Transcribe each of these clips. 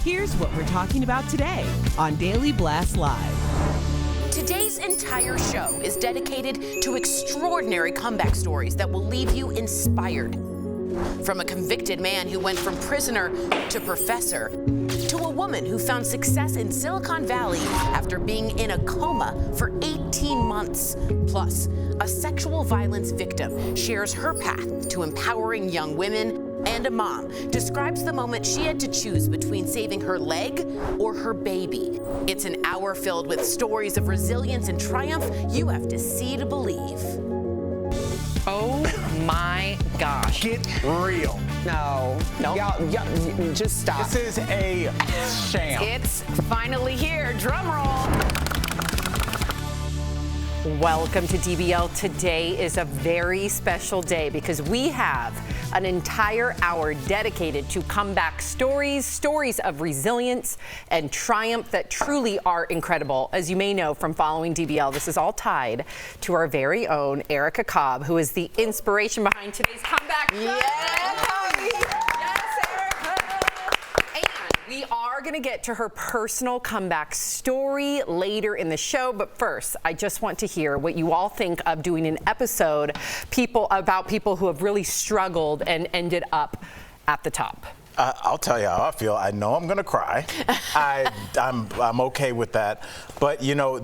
Here's what we're talking about today on Daily Blast Live. Today's entire show is dedicated to extraordinary comeback stories that will leave you inspired. From a convicted man who went from prisoner to professor, to a woman who found success in Silicon Valley after being in a coma for 18 months. Plus, a sexual violence victim shares her path to empowering young women, and a mom describes the moment she had to choose between saving her leg or her baby. It's an hour filled with stories of resilience and triumph you have to see to believe. Oh my gosh. Get real. No. Y'all, just stop. This is a sham. It's finally here. Drum roll. Welcome to DBL. Today is a very special day because we have an entire hour dedicated to comeback stories of resilience and triumph that truly are incredible. As you may know from following DBL, this is all tied to our very own Erica Cobb, who is the inspiration behind today's comeback. We are going to get to her personal comeback story later in the show, but first, I just want to hear what you all think of doing an episode about people who have really struggled and ended up at the top. I'll tell you how I feel. I know I'm going to cry. I'm okay with that, but you know,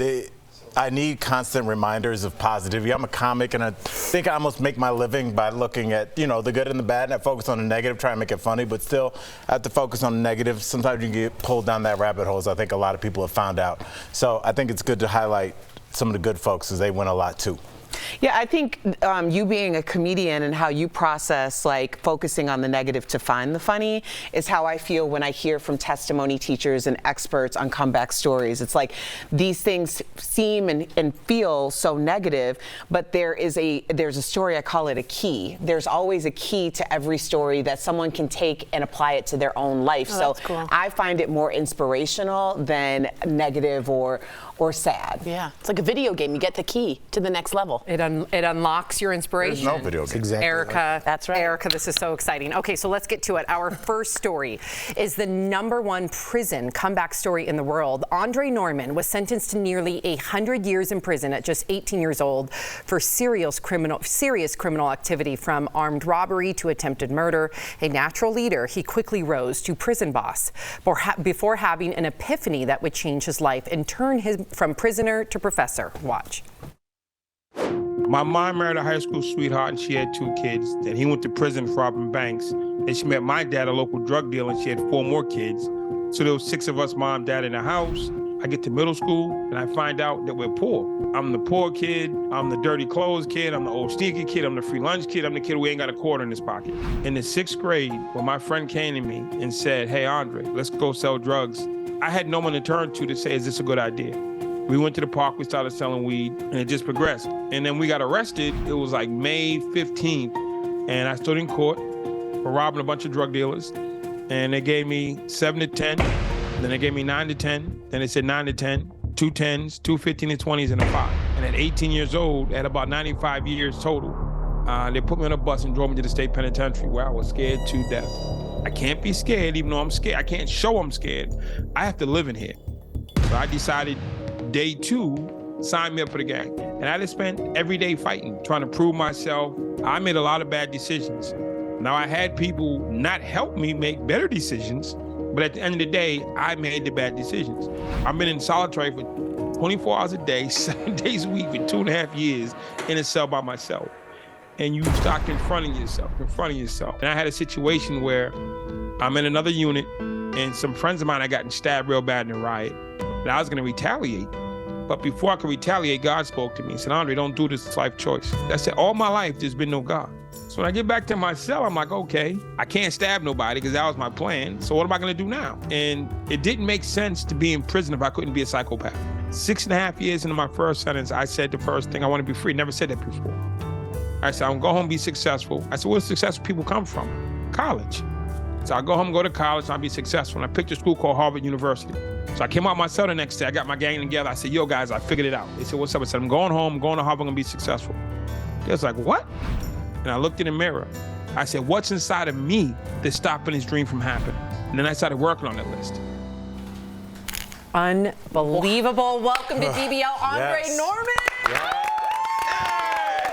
I need constant reminders of positivity. I'm a comic, and I think I almost make my living by looking at, you know, the good and the bad, and I focus on the negative, try and make it funny, but still I have to focus on the negative. Sometimes you get pulled down that rabbit hole, as I think a lot of people have found out. So I think it's good to highlight some of the good folks, because they win a lot too. Yeah, I think you being a comedian and how you process, like, focusing on the negative to find the funny is how I feel when I hear from testimony teachers and experts on comeback stories. It's like these things seem and feel so negative, but there's a story, I call it a key. There's always a key to every story that someone can take and apply it to their own life. Oh, that's cool. I find it more inspirational than negative or sad. Yeah, it's like a video game. You get the key to the next level. It unlocks your inspiration. There's no video game. Exactly. Erica, That's right. Erica, this is so exciting. Okay, so let's get to it. Our first story is the #1 prison comeback story in the world. Andre Norman was sentenced to nearly 100 years in prison at just 18 years old for serious criminal activity, from armed robbery to attempted murder. A natural leader, he quickly rose to prison boss before having an epiphany that would change his life and turn him from prisoner to professor. Watch. My mom married a high school sweetheart, and she had 2 kids. Then he went to prison for robbing banks. Then she met my dad, a local drug dealer, and she had 4 more kids. So there was 6 of us, mom, dad, in the house. I get to middle school, and I find out that we're poor. I'm the poor kid. I'm the dirty clothes kid. I'm the old sneaky kid. I'm the free lunch kid. I'm the kid who ain't got a quarter in his pocket. In the 6th grade, when my friend came to me and said, "Hey, Andre, let's go sell drugs," I had no one to turn to say, "Is this a good idea?" We went to the park, we started selling weed, and it just progressed. And then we got arrested. It was like May 15th, and I stood in court for robbing a bunch of drug dealers. And they gave me 7 to 10, then they gave me 9 to 10, then they said 9 to 10, 2 10s, 2 15 and 20s, and a 5. And at 18 years old, at about 95 years total, they put me on a bus and drove me to the state penitentiary, where I was scared to death. I can't be scared, even though I'm scared. I can't show I'm scared. I have to live in here. So I decided, day 2, sign me up for the gang. And I just spent every day fighting, trying to prove myself. I made a lot of bad decisions. Now, I had people not help me make better decisions, but at the end of the day, I made the bad decisions. I've been in solitary for 24 hours a day, 7 days a week for 2.5 years in a cell by myself. And you start confronting yourself. And I had a situation where I'm in another unit, and some friends of mine had gotten stabbed real bad in a riot, and I was gonna retaliate. But before I could retaliate, God spoke to me and said, "Andre, don't do this, it's life choice." I said, all my life, there's been no God. So when I get back to my cell, I'm like, okay, I can't stab nobody because that was my plan. So what am I gonna do now? And it didn't make sense to be in prison if I couldn't be a psychopath. 6.5 years into my first sentence, I said the first thing, I want to be free. Never said that before. I said, I'm gonna go home and be successful. I said, where do successful people come from? College. So I go home, go to college, and I'll be successful. And I picked a school called Harvard University. So I came out my cell the next day. I got my gang together. I said, yo, guys, I figured it out. They said, what's up? I said, I'm going home, I'm going to Harvard, I'm going to be successful. They was like, what? And I looked in the mirror. I said, what's inside of me that's stopping this dream from happening? And then I started working on that list. Unbelievable. Welcome to DBL, Andre Yes. Norman.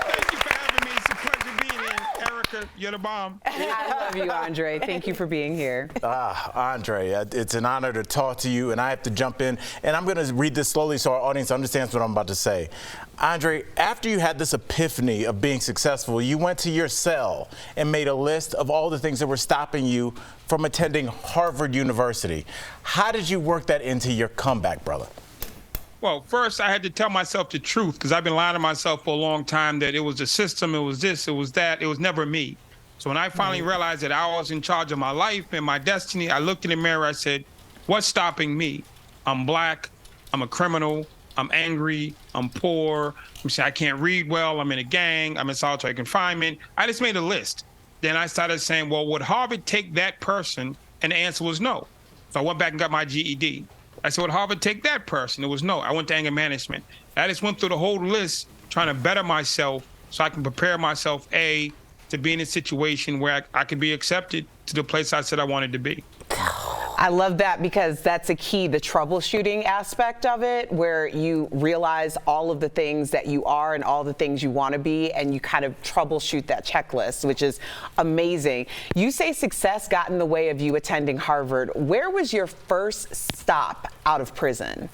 Thank you for having me. It's a pleasure being here. Erica, you're the bomb. I love you, Andre. Thank you for being here. Andre, it's an honor to talk to you, and I have to jump in. And I'm going to read this slowly so our audience understands what I'm about to say. Andre, after you had this epiphany of being successful, you went to your cell and made a list of all the things that were stopping you from attending Harvard University. How did you work that into your comeback, brother? Well, first I had to tell myself the truth because I've been lying to myself for a long time that it was the system, it was this, it was that, it was never me. So when I finally realized that I was in charge of my life and my destiny, I looked in the mirror, I said, what's stopping me? I'm black, I'm a criminal, I'm angry, I'm poor, I can't read well, I'm in a gang, I'm in solitary confinement. I just made a list. Then I started saying, well, would Harvard take that person? And the answer was no. So I went back and got my GED. I said, would Harvard take that person? It was no. I went to anger management. I just went through the whole list trying to better myself so I can prepare myself, A, to be in a situation where I could be accepted to the place I said I wanted to be. I love that because that's a key, the troubleshooting aspect of it, where you realize all of the things that you are and all the things you want to be, and you kind of troubleshoot that checklist, which is amazing. You say success got in the way of you attending Harvard. Where was your first stop out of prison?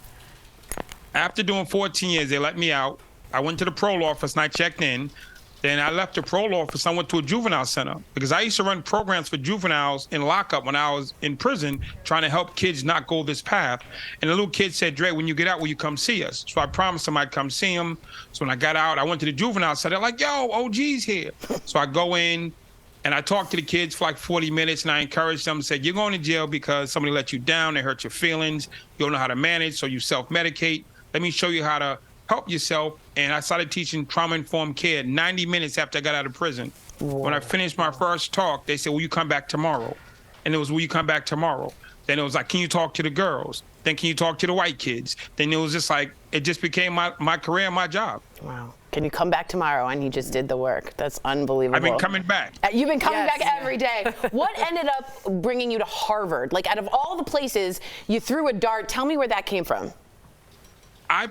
After doing 14 years, they let me out. I went to the parole office and I checked in. Then I left the parole office. I went to a juvenile center because I used to run programs for juveniles in lockup when I was in prison, trying to help kids not go this path. And the little kid said, Dre, when you get out, will you come see us? So I promised him I'd come see him. So when I got out, I went to the juvenile center, like, yo, OG's here. So I go in and I talked to the kids for like 40 minutes and I encouraged them, said, you're going to jail because somebody let you down, they hurt your feelings, you don't know how to manage, so you self-medicate. Let me show you how to help yourself. And I started teaching trauma-informed care 90 minutes after I got out of prison. Whoa. When I finished my first talk, they said, will you come back tomorrow? And it was, will you come back tomorrow? Then it was like, can you talk to the girls? Then can you talk to the white kids? Then it was just like, it just became my career and my job. Wow. Can you come back tomorrow? And you just did the work. That's unbelievable. I've been coming back. You've been coming back every day. What ended up bringing you to Harvard? Like, out of all the places you threw a dart, tell me where that came from. I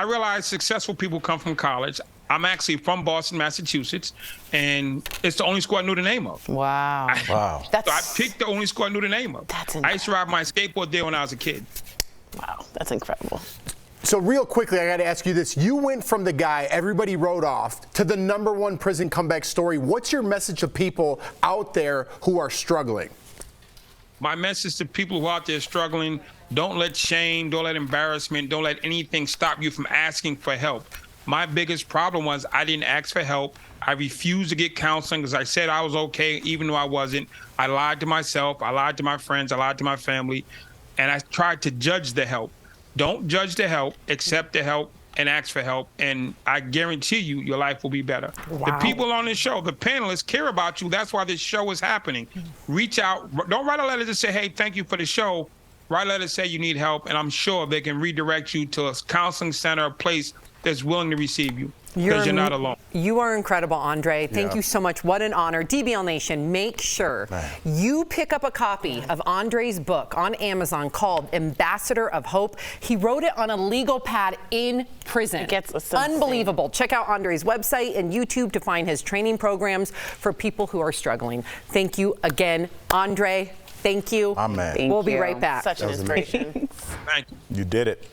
realized successful people come from college. I'm actually from Boston, Massachusetts, and it's the only school I knew the name of. Wow. Wow. So I picked the only school I knew the name of. That's I used to ride my skateboard there when I was a kid. Wow, that's incredible. So real quickly, I got to ask you this. You went from the guy everybody wrote off to the #1 prison comeback story. What's your message to people out there who are struggling? My message to people who are out there struggling, don't let shame, don't let embarrassment, don't let anything stop you from asking for help. My biggest problem was I didn't ask for help. I refused to get counseling because I said I was okay, even though I wasn't. I lied to myself. I lied to my friends. I lied to my family. And I tried to judge the help. Don't judge the help, accept the help, and ask for help. And I guarantee you, your life will be better. Wow. The people on this show, the panelists, care about you. That's why this show is happening. Reach out. Don't write a letter to say, hey, thank you for the show. Write a letter to say you need help, and I'm sure they can redirect you to a counseling center, a place that's willing to receive you, because you're not alone. You are incredible, Andre. Thank you so much. What an honor. DBL Nation, make sure you pick up a copy of Andre's book on Amazon called Ambassador of Hope. He wrote it on a legal pad in prison. It gets unbelievable. Check out Andre's website and YouTube to find his training programs for people who are struggling. Thank you again, Andre. Thank you. Amen. We'll be right back. Such an inspiration. Thank you. You did it.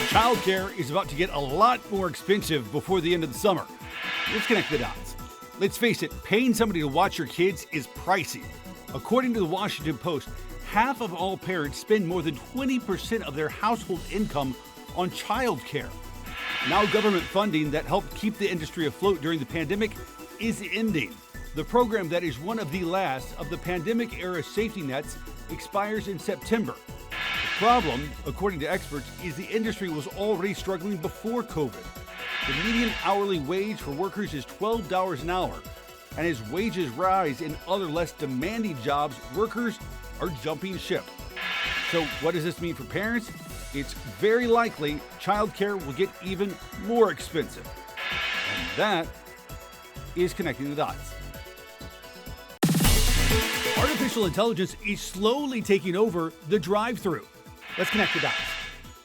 Childcare is about to get a lot more expensive before the end of the summer. Let's connect the dots. Let's face it, paying somebody to watch your kids is pricey. According to the Washington Post, half of all parents spend more than 20% of their household income on childcare. Now government funding that helped keep the industry afloat during the pandemic is ending. The program that is one of the last of the pandemic-era safety nets expires in September. The problem, according to experts, is the industry was already struggling before COVID. The median hourly wage for workers is $12 an hour, and as wages rise in other less demanding jobs, workers are jumping ship. So what does this mean for parents? It's very likely childcare will get even more expensive. And that is Connecting the Dots. Artificial intelligence is slowly taking over the drive-thru. Let's connect the dots.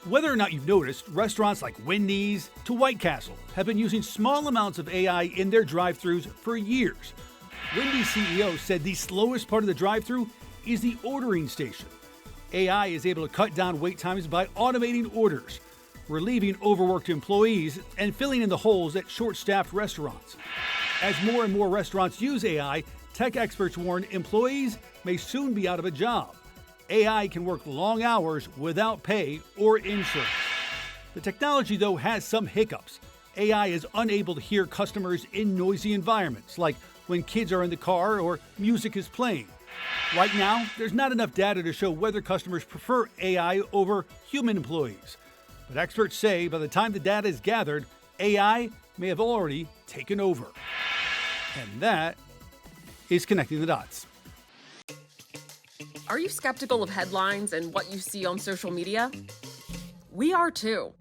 Whether or not you've noticed, restaurants like Wendy's to White Castle have been using small amounts of AI in their drive-thrus for years. Wendy's CEO said the slowest part of the drive-thru is the ordering station. AI is able to cut down wait times by automating orders, relieving overworked employees, and filling in the holes at short-staffed restaurants. As more and more restaurants use AI, tech experts warn employees may soon be out of a job. AI can work long hours without pay or insurance. The technology, though, has some hiccups. AI is unable to hear customers in noisy environments, like when kids are in the car or music is playing. Right now, there's not enough data to show whether customers prefer AI over human employees. But experts say by the time the data is gathered, AI may have already taken over. And that is Connecting the Dots. Are you skeptical of headlines and what you see on social media? We are too.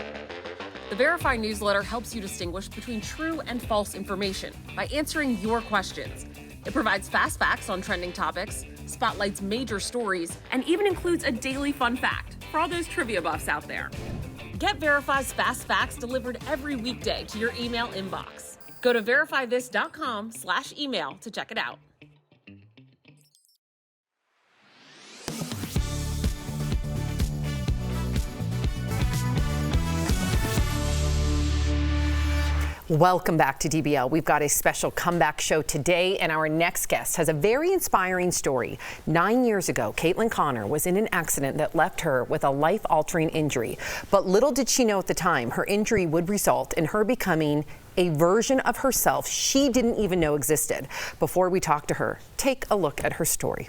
The Verify newsletter helps you distinguish between true and false information by answering your questions. It provides fast facts on trending topics, spotlights major stories, and even includes a daily fun fact for all those trivia buffs out there. Get Verify's fast facts delivered every weekday to your email inbox. Go to verifythis.com/email to check it out. Welcome back to DBL. We've got a special comeback show today, and our next guest has a very inspiring story. 9 years ago, Caitlin Connor was in an accident that left her with a life-altering injury. But little did she know at the time, her injury would result in her becoming a version of herself she didn't even know existed. Before we talk to her, take a look at her story.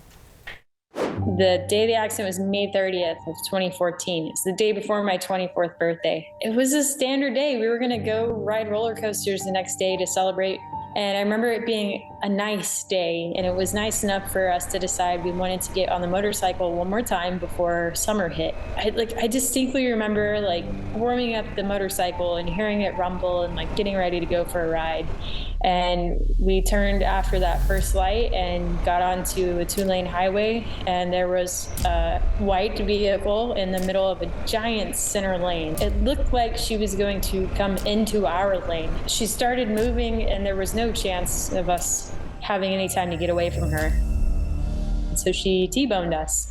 The day of the accident was May 30th of 2014. It's the day before my 24th birthday. It was a standard day. We were going to go ride roller coasters the next day to celebrate. And I remember it being a nice day, and it was nice enough for us to decide we wanted to get on the motorcycle one more time before summer hit. I distinctly remember warming up the motorcycle and hearing it rumble and getting ready to go for a ride. And we turned after that first light and got onto a 2-lane highway, and there was a white vehicle in the middle of a giant center lane. It looked like she was going to come into our lane. She started moving, and there was no chance of us having any time to get away from her. So she T-boned us.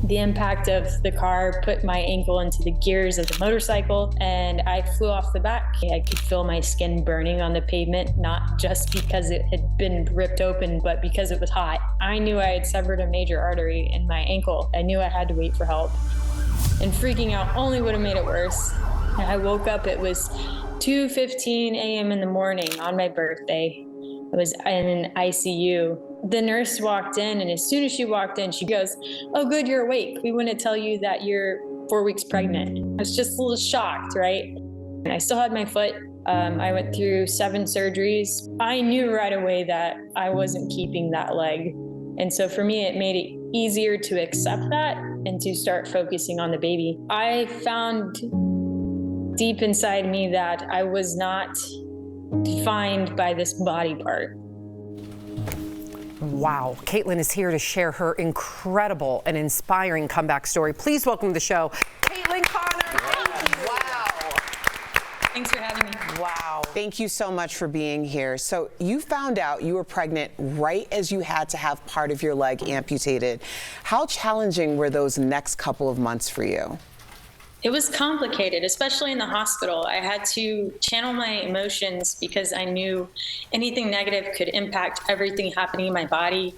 The impact of the car put my ankle into the gears of the motorcycle, and I flew off the back. I could feel my skin burning on the pavement, not just because it had been ripped open, but because it was hot. I knew I had severed a major artery in my ankle. I knew I had to wait for help. And freaking out only would have made it worse. I woke up, it was 2:15 a.m. in the morning on my birthday. I was in an ICU. The nurse walked in, and as soon as she walked in, she goes, "Oh, good, you're awake. We want to tell you that you're 4 weeks pregnant." I was just a little shocked, right? And I still had my foot. I went through 7 surgeries. I knew right away that I wasn't keeping that leg. And so for me, it made it easier to accept that and to start focusing on the baby. I found deep inside me that I was not defined by this body part. Wow. Caitlin is here to share her incredible and inspiring comeback story. Please welcome to the show, Caitlin Connor. Thank you. Wow. Thanks for having me. Wow. Thank you so much for being here. So you found out you were pregnant right as you had to have part of your leg amputated. How challenging were those next couple of months for you? It was complicated, especially in the hospital. I had to channel my emotions because I knew anything negative could impact everything happening in my body.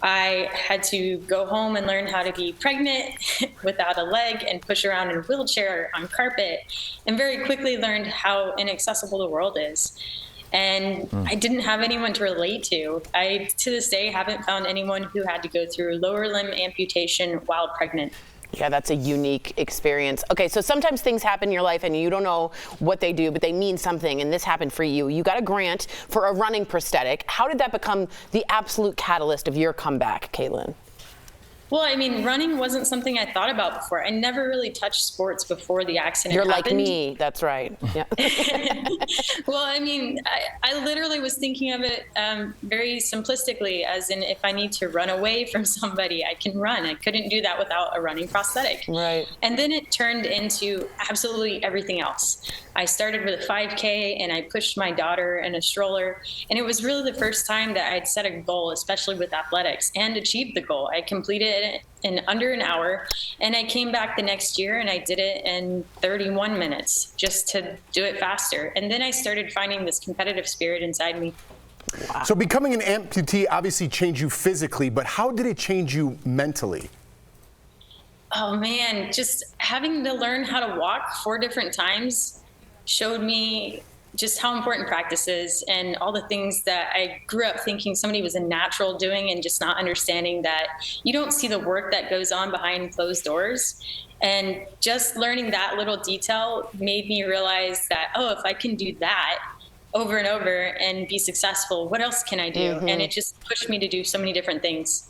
I had to go home and learn how to be pregnant without a leg and push around in a wheelchair on carpet, and very quickly learned how inaccessible the world is. And I didn't have anyone to relate to. I, to this day, haven't found anyone who had to go through lower limb amputation while pregnant. Yeah, that's a unique experience. Okay, so sometimes things happen in your life and you don't know what they do, but they mean something, and this happened for you. You got a grant for a running prosthetic. How did that become the absolute catalyst of your comeback, Caitlin? Well, I mean, running wasn't something I thought about before. I never really touched sports before the accident You're happened. like me. That's right. Yeah. Well, I mean, I literally was thinking of it very simplistically, as in if I need to run away from somebody, I can run. I couldn't do that without a running prosthetic. Right. And then it turned into absolutely everything else. I started with a 5K and I pushed my daughter in a stroller. And it was really the first time that I'd set a goal, especially with athletics, and achieved the goal. I completed it in under an hour, and I came back the next year and I did it in 31 minutes just to do it faster. And then I started finding this competitive spirit inside me. Wow. So becoming an amputee obviously changed you physically, but how did it change you mentally? Oh man, just having to learn how to walk 4 different times showed me just how important practice is, and all the things that I grew up thinking somebody was a natural doing, and just not understanding that you don't see the work that goes on behind closed doors. And just learning that little detail made me realize that, oh, if I can do that over and over and be successful, what else can I do? And it just pushed me to do so many different things.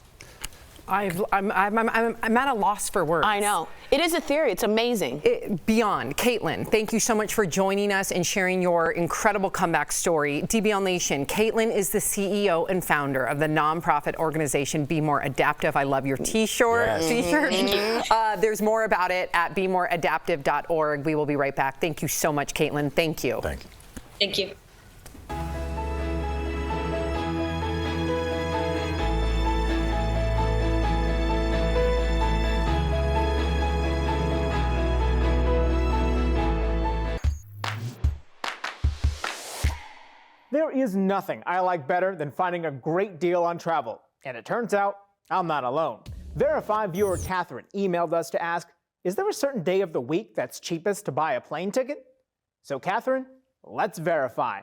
I'm at a loss for words. I know. It is a theory. It's amazing. Beyond. Caitlin, thank you so much for joining us and sharing your incredible comeback story. DBL Nation, Caitlin is the CEO and founder of the nonprofit organization Be More Adaptive. I love your t-shirt. Yes. There's more about it at bemoreadaptive.org. We will be right back. Thank you so much, Caitlin. Thank you. Thank you. Thank you. There is nothing I like better than finding a great deal on travel. And it turns out I'm not alone. Verify viewer Catherine emailed us to ask, is there a certain day of the week that's cheapest to buy a plane ticket? So Catherine, let's verify.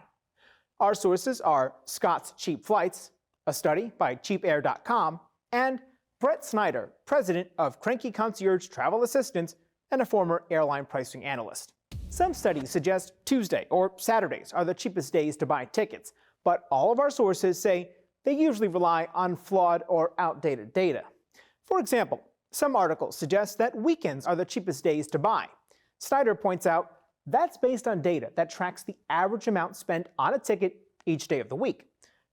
Our sources are Scott's Cheap Flights, a study by cheapair.com, and Brett Snyder, president of Cranky Concierge Travel Assistance and a former airline pricing analyst. Some studies suggest Tuesday or Saturdays are the cheapest days to buy tickets, but all of our sources say they usually rely on flawed or outdated data. For example, some articles suggest that weekends are the cheapest days to buy. Snyder points out that's based on data that tracks the average amount spent on a ticket each day of the week.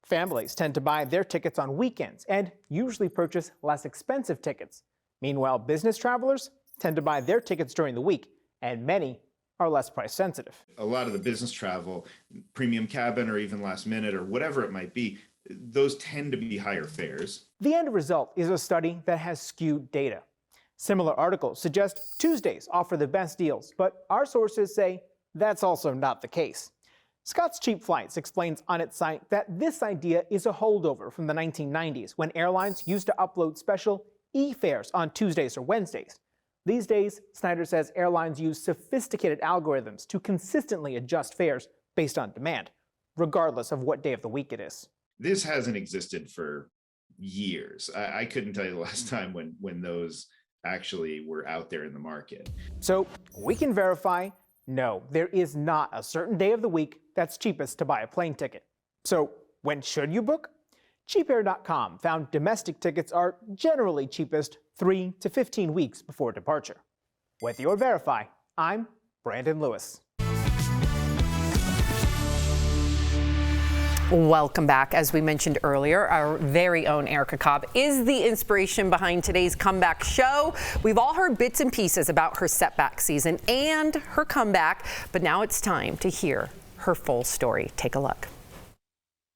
Families tend to buy their tickets on weekends and usually purchase less expensive tickets. Meanwhile, business travelers tend to buy their tickets during the week, and many are less price sensitive. A lot of the business travel, premium cabin or even last minute or whatever it might be, those tend to be higher fares. The end result is a study that has skewed data. Similar articles suggest Tuesdays offer the best deals, but our sources say that's also not the case. Scott's Cheap Flights explains on its site that this idea is a holdover from the 1990s when airlines used to upload special e-fares on Tuesdays or Wednesdays. These days, Snyder says airlines use sophisticated algorithms to consistently adjust fares based on demand, regardless of what day of the week it is. This hasn't existed for years. I couldn't tell you the last time when those actually were out there in the market. So we can verify, no, there is not a certain day of the week that's cheapest to buy a plane ticket. So when should you book? Cheapair.com found domestic tickets are generally cheapest 3 to 15 weeks before departure. With your Verify, I'm Brandon Lewis. Welcome back. As we mentioned earlier, our very own Erica Cobb is the inspiration behind today's comeback show. We've all heard bits and pieces about her setback season and her comeback, but now it's time to hear her full story. Take a look.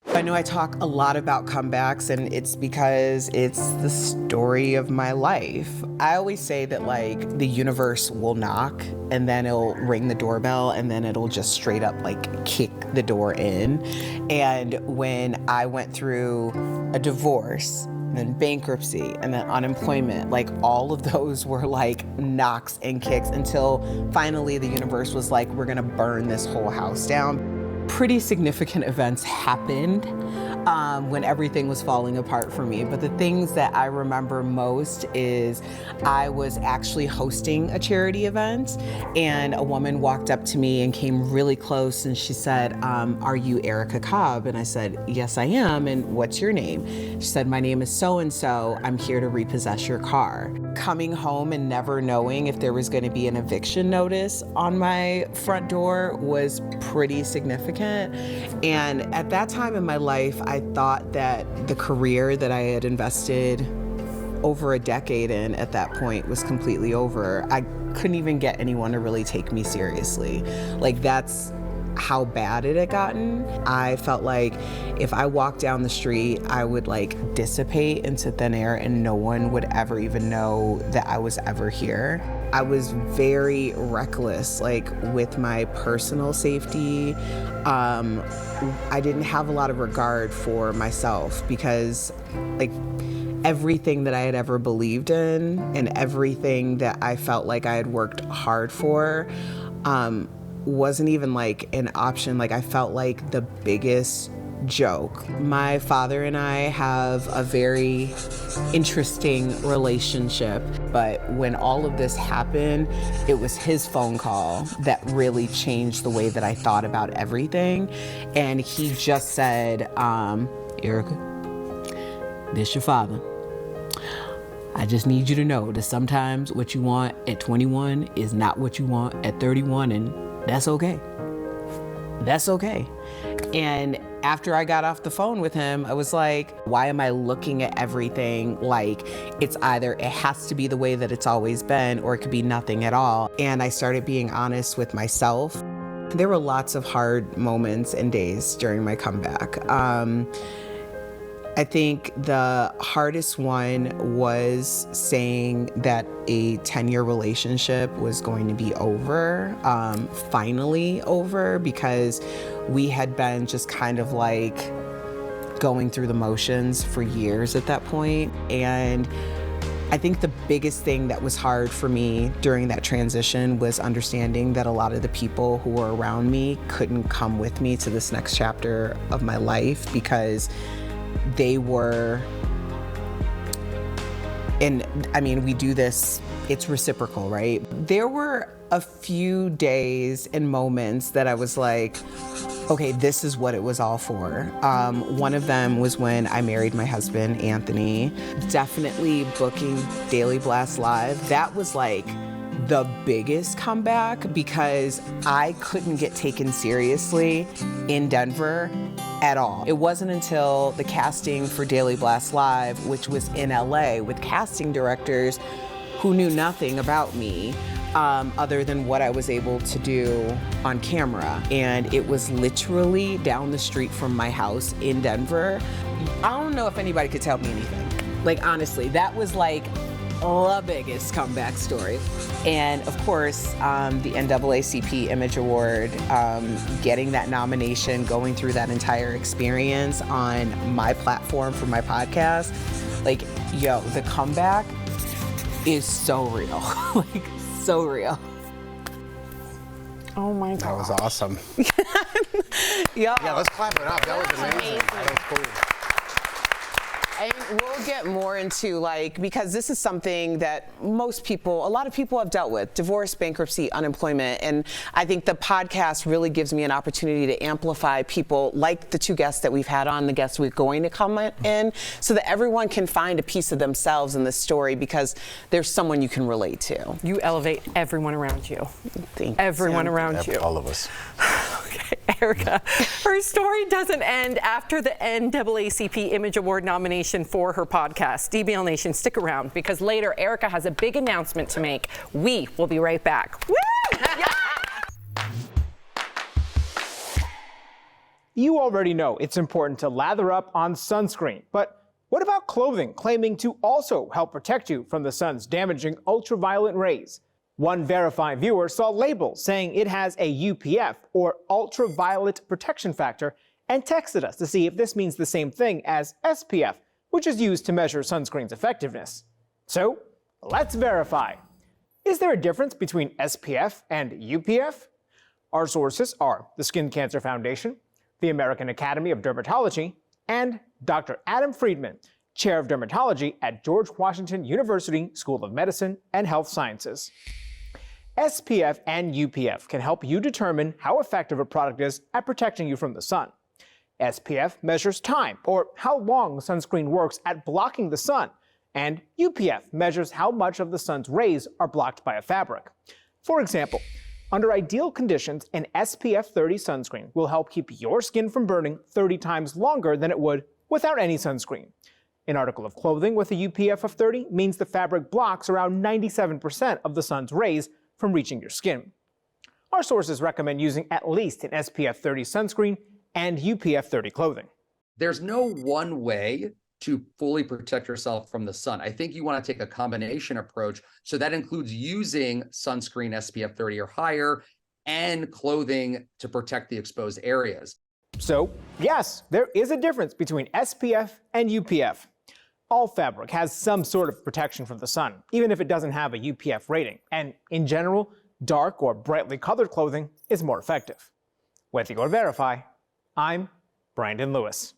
I know I talk a lot about comebacks, and it's because it's the story of my life. I always say that, like, the universe will knock, and then it'll ring the doorbell, and then it'll just straight up, like, kick the door in. And when I went through a divorce, then bankruptcy, and then unemployment, like, all of those were like knocks and kicks until finally the universe was like, we're gonna burn this whole house down. Pretty significant events happened when everything was falling apart for me. But the things that I remember most is I was actually hosting a charity event, and a woman walked up to me and came really close, and she said, are you Erica Cobb? And I said, yes, I am. And what's your name? She said, my name is so-and-so. I'm here to repossess your car. Coming home and never knowing if there was going to be an eviction notice on my front door was pretty significant. And at that time in my life, I thought that the career that I had invested over a decade in at that point was completely over. I couldn't even get anyone to really take me seriously. Like, that's how bad it had gotten. I felt like if I walked down the street, I would like dissipate into thin air and no one would ever even know that I was ever here. I was very reckless, like with my personal safety. I didn't have a lot of regard for myself because like everything that I had ever believed in and everything that I felt like I had worked hard for, wasn't even like an option. Like I felt like the biggest joke. My father and I have a very interesting relationship, but when all of this happened, it was his phone call that really changed the way that I thought about everything. And he just said, Erica, this your father. I just need you to know that sometimes what you want at 21 is not what you want at 31, and that's okay. That's okay. And after I got off the phone with him, I was like, why am I looking at everything like it's either it has to be the way that it's always been or it could be nothing at all? And I started being honest with myself. There were lots of hard moments and days during my comeback. I think the hardest one was saying that a 10-year relationship was going to be over, finally over, because we had been just kind of like going through the motions for years at that point. And I think the biggest thing that was hard for me during that transition was understanding that a lot of the people who were around me couldn't come with me to this next chapter of my life because they were, and I mean, we do this, it's reciprocal, right? There were a few days and moments that I was like, okay, this is what it was all for. One of them was when I married my husband, Anthony. Definitely booking Daily Blast Live. That was like the biggest comeback because I couldn't get taken seriously in Denver at all. It wasn't until the casting for Daily Blast Live, which was in LA with casting directors who knew nothing about me other than what I was able to do on camera. And it was literally down the street from my house in Denver. I don't know if anybody could tell me anything. Like, honestly, that was like the biggest comeback story. And of course, the NAACP Image Award, getting that nomination, going through that entire experience on my platform for my podcast, like, yo, the comeback is so real, like, so real. Oh my God. That was awesome. Yeah, let's clap it up. That was amazing. That was cool. And we'll get more into, like, because this is something that a lot of people have dealt with: divorce, bankruptcy, unemployment. And I think the podcast really gives me an opportunity to amplify people like the two guests that we've had on, the guests we're going to come in, so that everyone can find a piece of themselves in this story because there's someone you can relate to. You elevate everyone around you. Thank everyone around you. All of us. Okay, Erica, her story doesn't end after the NAACP Image Award nomination for her podcast. DBL Nation, stick around because later Erica has a big announcement to make. We will be right back. Woo! Yeah! You already know it's important to lather up on sunscreen, but what about clothing claiming to also help protect you from the sun's damaging ultraviolet rays? One verified viewer saw labels saying it has a UPF, or ultraviolet protection factor, and texted us to see if this means the same thing as SPF, which is used to measure sunscreen's effectiveness. So, let's verify. Is there a difference between SPF and UPF? Our sources are the Skin Cancer Foundation, the American Academy of Dermatology, and Dr. Adam Friedman, Chair of Dermatology at George Washington University School of Medicine and Health Sciences. SPF and UPF can help you determine how effective a product is at protecting you from the sun. SPF measures time, or how long sunscreen works at blocking the sun, and UPF measures how much of the sun's rays are blocked by a fabric. For example, under ideal conditions, an SPF 30 sunscreen will help keep your skin from burning 30 times longer than it would without any sunscreen. An article of clothing with a UPF of 30 means the fabric blocks around 97% of the sun's rays from reaching your skin. Our sources recommend using at least an SPF 30 sunscreen and UPF 30 clothing. There's no one way to fully protect yourself from the sun. I think you want to take a combination approach. So that includes using sunscreen SPF 30 or higher and clothing to protect the exposed areas. So, yes, there is a difference between SPF and UPF. All fabric has some sort of protection from the sun, even if it doesn't have a UPF rating. And in general, dark or brightly colored clothing is more effective. With your Verify, I'm Brandon Lewis.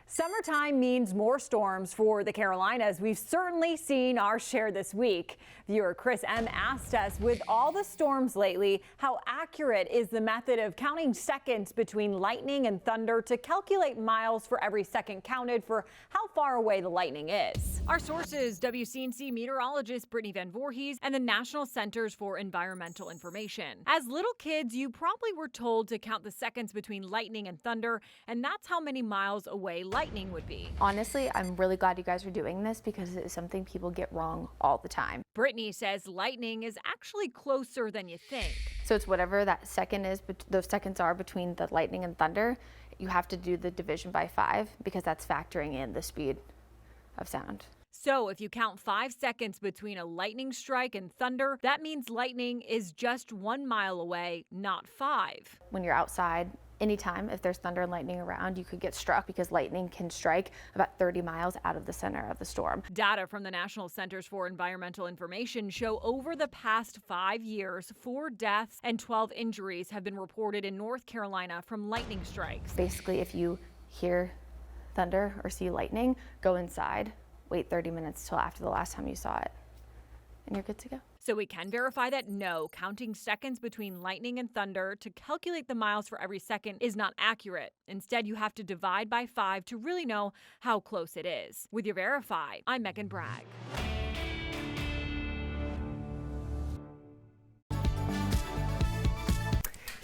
Summertime means more storms for the Carolinas. We've certainly seen our share this week. Viewer Chris M. asked us, with all the storms lately, how accurate is the method of counting seconds between lightning and thunder to calculate miles for every second counted for how far away the lightning is? Our sources, WCNC meteorologist Brittany Van Voorhees and the National Centers for Environmental Information. As little kids, you probably were told to count the seconds between lightning and thunder, and that's how many miles away lightning would be. Honestly, I'm really glad you guys are doing this because it is something people get wrong all the time. Brittany says lightning is actually closer than you think. So it's whatever that second is, but those seconds are between the lightning and thunder. You have to do the division by 5 because that's factoring in the speed of sound. So if you count 5 seconds between a lightning strike and thunder, that means lightning is just 1 mile away, not 5. When you're outside, anytime, if there's thunder and lightning around, you could get struck because lightning can strike about 30 miles out of the center of the storm. Data from the National Centers for Environmental Information show over the past 5 years, 4 deaths and 12 injuries have been reported in North Carolina from lightning strikes. Basically, if you hear thunder or see lightning, go inside, wait 30 minutes till after the last time you saw it, and you're good to go. So we can verify that no, counting seconds between lightning and thunder to calculate the miles for every second is not accurate. Instead, you have to divide by 5 to really know how close it is. With your Verify, I'm Megan Bragg.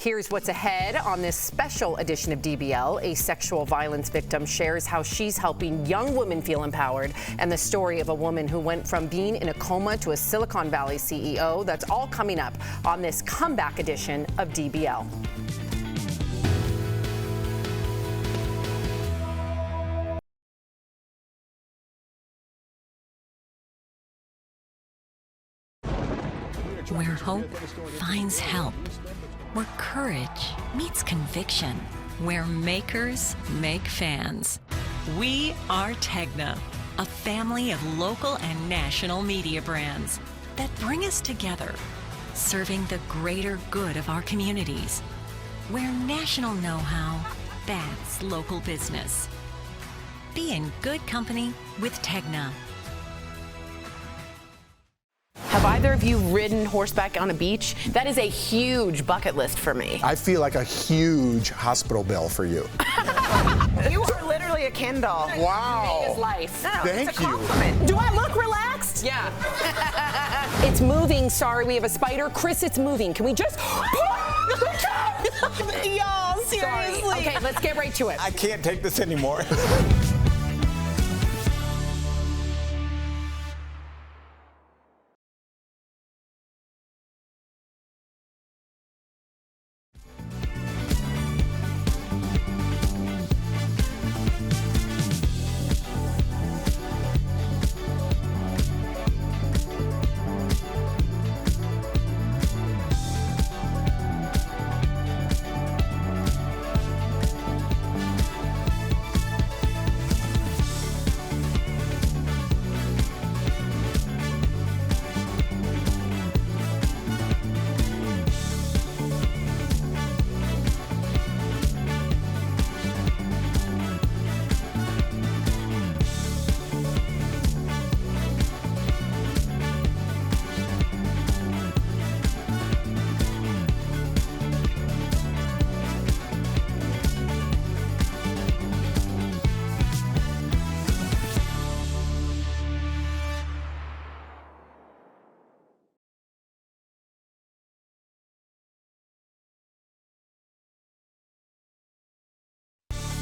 Here's what's ahead on this special edition of DBL. A sexual violence victim shares how she's helping young women feel empowered, and the story of a woman who went from being in a coma to a Silicon Valley CEO. That's all coming up on this comeback edition of DBL. Where hope finds help. Where courage meets conviction. Where makers make fans. We are Tegna, a family of local and national media brands that bring us together, serving the greater good of our communities. Where national know-how backs local business. Be in good company with Tegna. Have either of you ridden horseback on a beach? That is a huge bucket list for me. I feel like a huge hospital bill for you. You are literally a Ken doll. Wow. His life. No, Thank it's a you. compliment. Do I look relaxed? Yeah. It's moving. Sorry, we have a spider. Chris, it's moving. Can we just... Y'all, seriously. Sorry. Okay, let's get right to it. I can't take this anymore.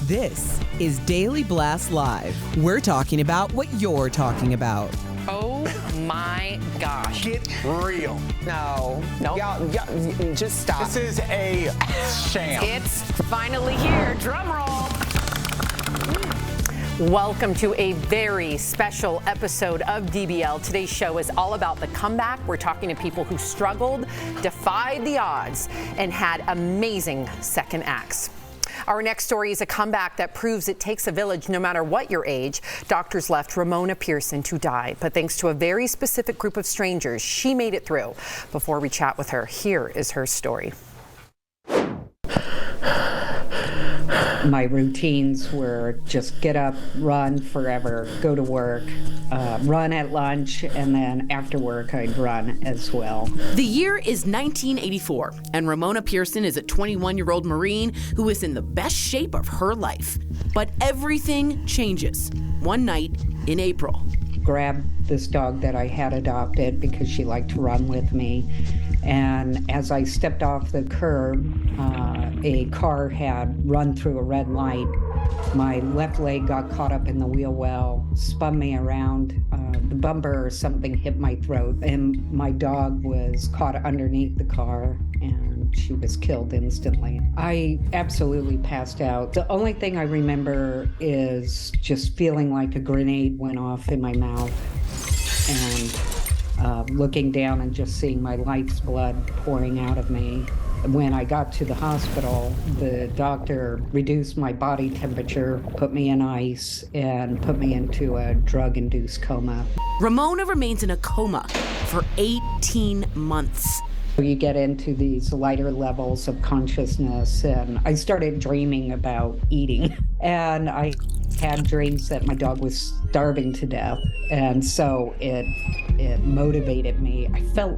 This is Daily Blast Live. We're talking about what you're talking about. Oh my gosh. Get real. No. Y'all, just stop. This is a sham. It's finally here. Drum roll. Welcome to a very special episode of DBL. Today's show is all about the comeback. We're talking to people who struggled, defied the odds, and had amazing second acts. Our next story is a comeback that proves it takes a village no matter what your age. Doctors left Ramona Pearson to die, but thanks to a very specific group of strangers, she made it through. Before we chat with her, here is her story. My routines were just get up, run forever, go to work, run at lunch, and then after work I'd run as well. The year is 1984, and Ramona Pearson is a 21-year-old Marine who is in the best shape of her life. But everything changes one night in April. Grabbed this dog that I had adopted because she liked to run with me. And as I stepped off the curb, a car had run through a red light. My left leg got caught up in the wheel well, spun me around. The bumper or something hit my throat, and my dog was caught underneath the car, and she was killed instantly. I absolutely passed out. The only thing I remember is just feeling like a grenade went off in my mouth, and looking down and just seeing my life's blood pouring out of me. When I got to the hospital, the doctor reduced my body temperature, put me in ice, and put me into a drug-induced coma. Ramona remains in a coma for 18 months. You get into these lighter levels of consciousness, and I started dreaming about eating. And I had dreams that my dog was starving to death, and so it motivated me. I felt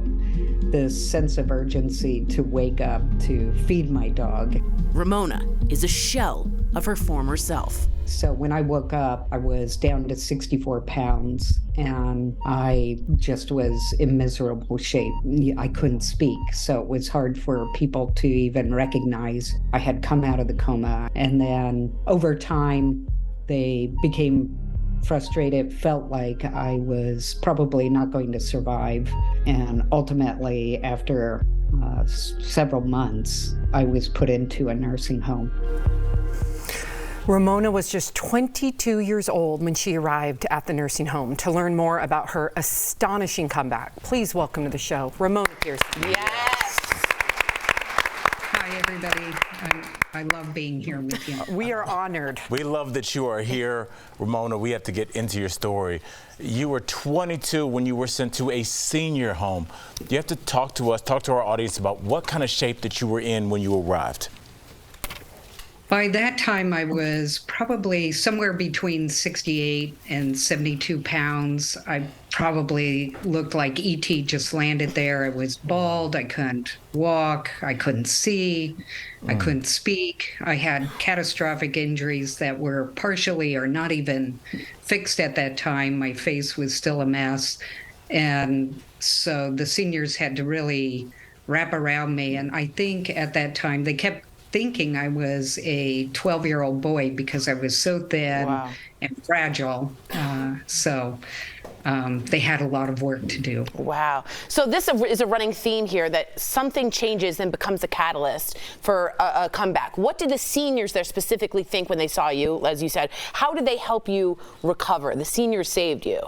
this sense of urgency to wake up to feed my dog. Ramona is a shell of her former self. So when I woke up, I was down to 64 pounds, and I just was in miserable shape. I couldn't speak, so it was hard for people to even recognize I had come out of the coma. And then over time, they became frustrated, felt like I was probably not going to survive. And ultimately, after several months, I was put into a nursing home. Ramona was just 22 years old when she arrived at the nursing home. To learn more about her astonishing comeback, please welcome to the show, Ramona Pearson. Yes! Hi, everybody. I love being here with you. We are honored. We love that you are here. Ramona, we have to get into your story. You were 22 when you were sent to a senior home. You have to talk to us, talk to our audience about what kind of shape that you were in when you arrived. By that time, I was probably somewhere between 68 and 72 pounds. I probably looked like E.T. just landed there. I was bald. I couldn't walk. I couldn't see. I couldn't speak. I had catastrophic injuries that were partially or not even fixed at that time. My face was still a mess. And so the seniors had to really wrap around me. And I think at that time, they kept thinking I was a 12-year-old boy because I was so thin and fragile. They had a lot of work to do. Wow. So this is a running theme here that something changes and becomes a catalyst for a comeback. What did the seniors there specifically think when they saw you, as you said? How did they help you recover? The seniors saved you.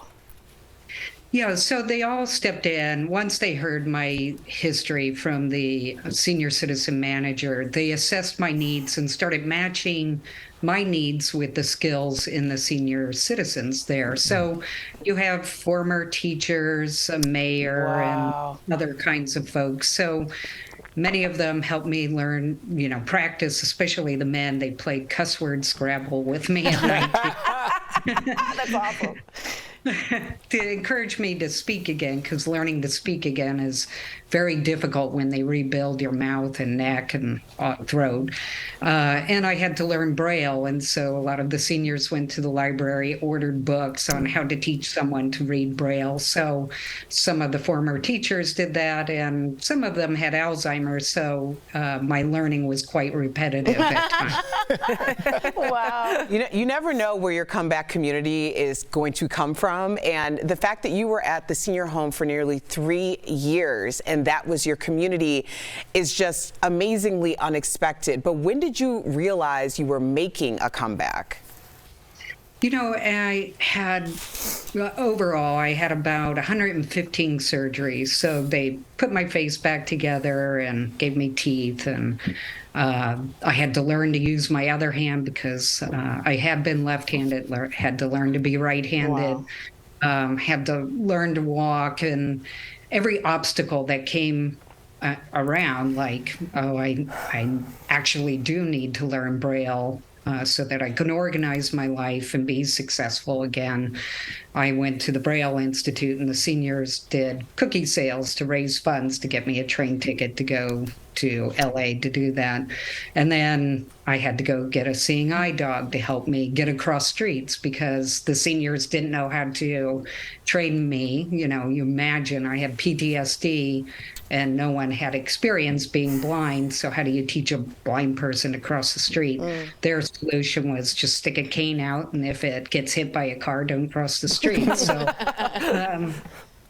Yeah, so they all stepped in. Once they heard my history from the senior citizen manager, they assessed my needs and started matching my needs with the skills in the senior citizens there. So you have former teachers, a mayor, and other kinds of folks. So many of them helped me learn, practice, especially the men. They played cuss word Scrabble with me at night. That's awful. to encourage me to speak again, because learning to speak again is very difficult when they rebuild your mouth and neck and throat. And I had to learn Braille, and so a lot of the seniors went to the library, ordered books on how to teach someone to read Braille. So some of the former teachers did that, and some of them had Alzheimer's, so my learning was quite repetitive at times. Wow. You never know where your comeback community is going to come from, and the fact that you were at the senior home for nearly 3 years and that was your community is just amazingly unexpected. But when did you realize you were making a comeback? You know, I had about 115 surgeries. So they put my face back together and gave me teeth, and I had to learn to use my other hand because I had been left-handed, had to learn to be right-handed, had to learn to walk, and every obstacle that came around, like, I actually do need to learn Braille so that I can organize my life and be successful again. I went to the Braille Institute, and the seniors did cookie sales to raise funds to get me a train ticket to go to LA to do that. And then I had to go get a seeing eye dog to help me get across streets because the seniors didn't know how to train me. You know, you imagine I had PTSD and no one had experience being blind. So how do you teach a blind person to cross the street? Their solution was just stick a cane out, and if it gets hit by a car, don't cross the street.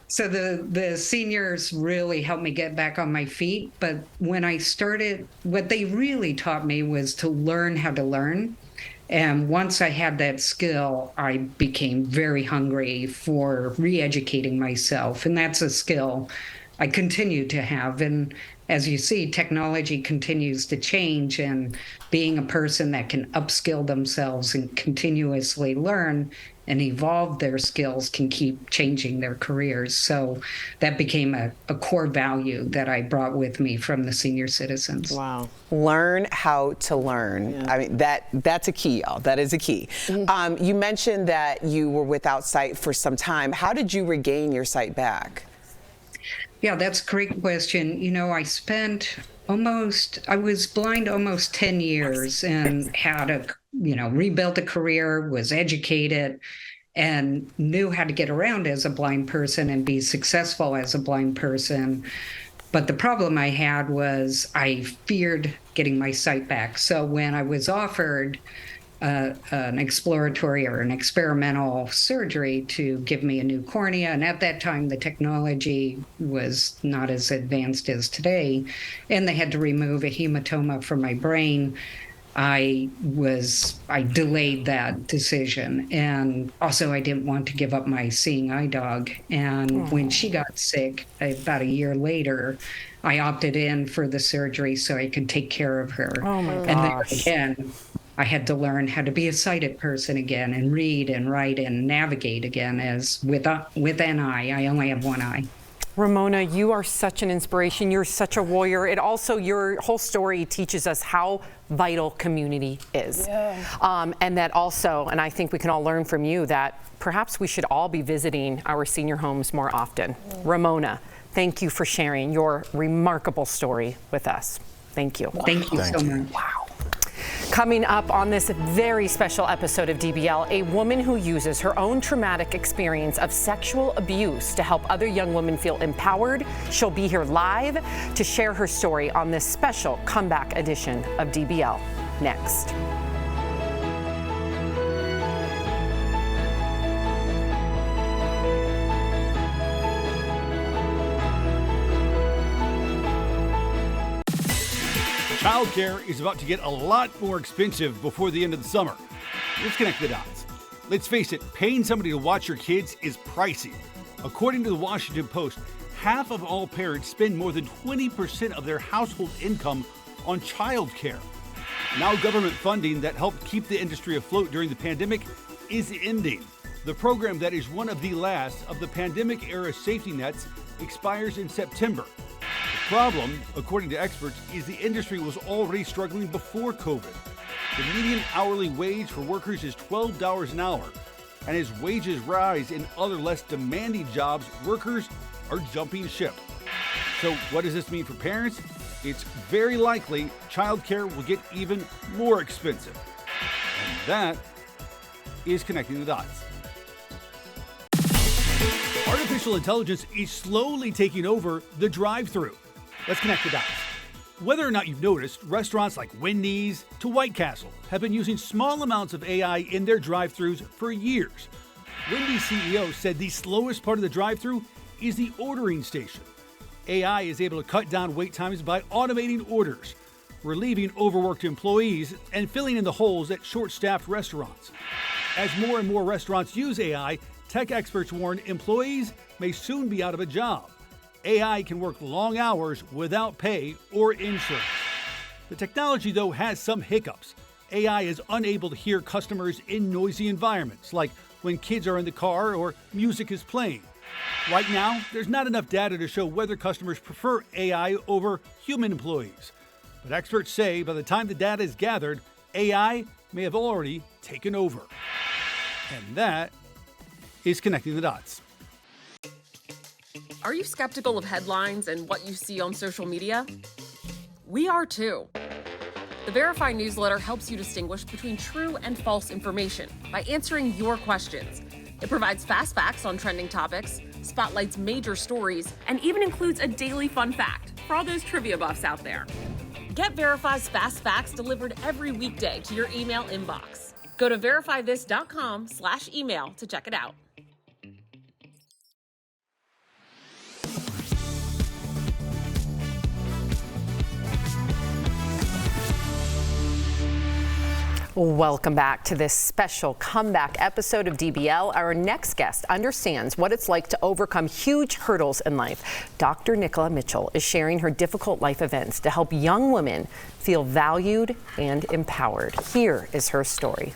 So the seniors really helped me get back on my feet. But when I started, what they really taught me was to learn how to learn. And once I had that skill, I became very hungry for re-educating myself. And that's a skill I continue to have. And as you see, technology continues to change, and being a person that can upskill themselves and continuously learn and evolve their skills can keep changing their careers. So that became a core value that I brought with me from the senior citizens. Wow. Learn how to learn. Yeah. I mean, that's a key, y'all. That is a key. You mentioned that you were without sight for some time. How did you regain your sight back? Yeah, that's a great question. You know, I was blind almost 10 years and had rebuilt a career, was educated, and knew how to get around as a blind person and be successful as a blind person. But the problem I had was I feared getting my sight back. So when I was offered an exploratory or an experimental surgery to give me a new cornea, and at that time the technology was not as advanced as today, and they had to remove a hematoma from my brain, I delayed that decision. And also I didn't want to give up my seeing eye dog. And when she got sick about a year later, I opted in for the surgery so I could take care of her. Oh my gosh. And then again, I had to learn how to be a sighted person again and read and write and navigate again, as with an eye. I only have one eye. Ramona, you are such an inspiration. You're such a warrior. It also, your whole story teaches us how vital community is. Yeah. And that also, and I think we can all learn from you, that perhaps we should all be visiting our senior homes more often. Ramona, thank you for sharing your remarkable story with us. Thank you. Thank you so much. Wow. Coming up on this very special episode of DBL, a woman who uses her own traumatic experience of sexual abuse to help other young women feel empowered. She'll be here live to share her story on this special comeback edition of DBL. Next. Childcare is about to get a lot more expensive before the end of the summer. Let's connect the dots. Let's face it, paying somebody to watch your kids is pricey. According to the Washington Post, half of all parents spend more than 20% of their household income on childcare. Now government funding that helped keep the industry afloat during the pandemic is ending. The program that is one of the last of the pandemic-era safety nets expires in September. The problem, according to experts, is the industry was already struggling before COVID. The median hourly wage for workers is $12 an hour. And as wages rise in other less demanding jobs, workers are jumping ship. So what does this mean for parents? It's very likely childcare will get even more expensive. And that is connecting the dots. Artificial intelligence is slowly taking over the drive-thru. Let's connect the dots. Whether or not you've noticed, restaurants like Wendy's to White Castle have been using small amounts of AI in their drive-thrus for years. Wendy's CEO said the slowest part of the drive-thru is the ordering station. AI is able to cut down wait times by automating orders, relieving overworked employees, and filling in the holes at short-staffed restaurants. As more and more restaurants use AI, tech experts warn employees may soon be out of a job. AI can work long hours without pay or insurance. The technology, though, has some hiccups. AI is unable to hear customers in noisy environments, like when kids are in the car or music is playing. Right now, there's not enough data to show whether customers prefer AI over human employees. But experts say by the time the data is gathered, AI may have already taken over. And that is connecting the dots. Are you skeptical of headlines and what you see on social media? We are too. The Verify newsletter helps you distinguish between true and false information by answering your questions. It provides fast facts on trending topics, spotlights major stories, and even includes a daily fun fact for all those trivia buffs out there. Get Verify's fast facts delivered every weekday to your email inbox. Go to verifythis.com/email to check it out. Welcome back to this special comeback episode of DBL. Our next guest understands what it's like to overcome huge hurdles in life. Dr. Nicola Mitchell is sharing her difficult life events to help young women feel valued and empowered. Here is her story.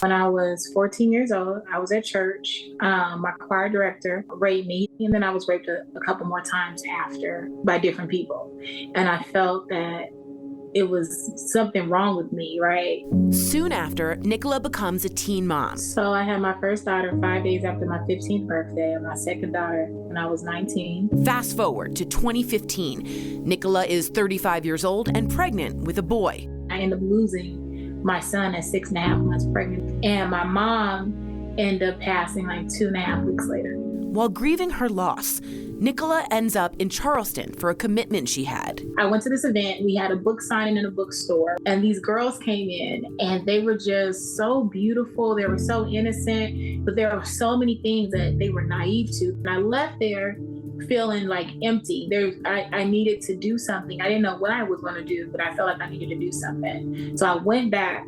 When I was 14 years old, I was at church. My choir director raped me, and then I was raped a couple more times after by different people. And I felt that it was something wrong with me, right? Soon after, Nicola becomes a teen mom. So I had my first daughter 5 days after my 15th birthday, and my second daughter when I was 19. Fast forward to 2015. Nicola is 35 years old and pregnant with a boy. I ended up losing my son at 6.5 months pregnant. And my mom ended up passing like 2.5 weeks later. While grieving her loss, Nicola ends up in Charleston for a commitment she had. I went to this event. We had a book signing in a bookstore, and these girls came in, and they were just so beautiful. They were so innocent, but there were so many things that they were naive to. And I left there feeling like empty. I needed to do something. I didn't know what I was going to do, but I felt like I needed to do something. So I went back